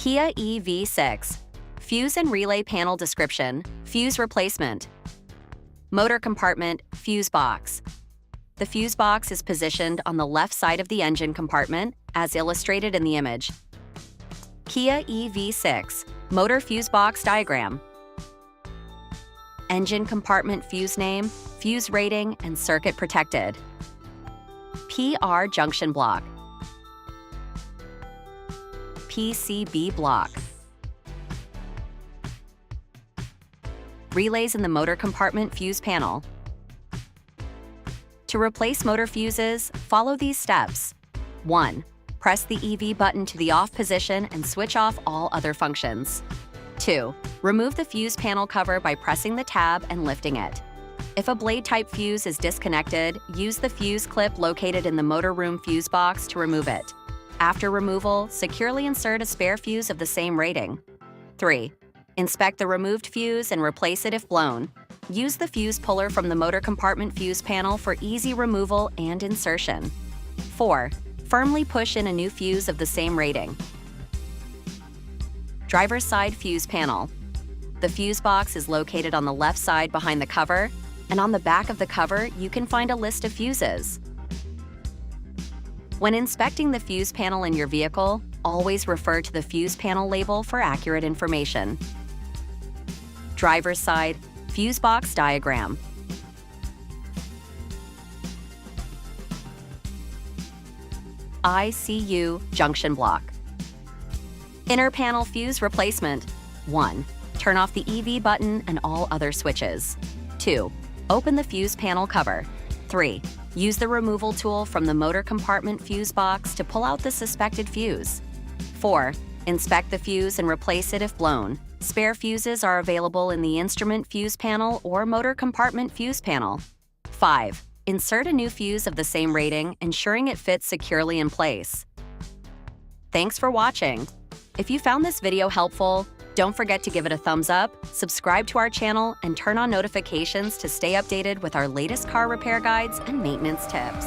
Kia EV6. Fuse and relay panel description, fuse replacement. Motor compartment, fuse box. The fuse box is positioned on the left side of the engine compartment, as illustrated in the image. Kia EV6, motor fuse box diagram. Engine compartment fuse name, fuse rating, and circuit protected. PR junction block. PCB block. Relays in the motor compartment fuse panel. To replace motor fuses, follow these steps. 1. Press the EV button to the off position and switch off all other functions. 2. Remove the fuse panel cover by pressing the tab and lifting it. If a blade-type fuse is disconnected, use the fuse clip located in the motor room fuse box to remove it. After removal, securely insert a spare fuse of the same rating. 3. Inspect the removed fuse and replace it if blown. Use the fuse puller from the motor compartment fuse panel for easy removal and insertion. 4. Firmly push in a new fuse of the same rating. Driver's side fuse panel. The fuse box is located on the left side behind the cover, and on the back of the cover, you can find a list of fuses. When inspecting the fuse panel in your vehicle, always refer to the fuse panel label for accurate information. Driver's side fuse box diagram. ICU junction block. Inner panel fuse replacement. 1. Turn off the EV button and all other switches. 2. Open the fuse panel cover. 3. Use the removal tool from the motor compartment fuse box to pull out the suspected fuse. 4. Inspect the fuse and replace it if blown. Spare fuses are available in the instrument fuse panel or motor compartment fuse panel. 5. Insert a new fuse of the same rating, ensuring it fits securely in place. Thanks for watching. If you found this video helpful, don't forget to give it a thumbs up, subscribe to our channel, and turn on notifications to stay updated with our latest car repair guides and maintenance tips.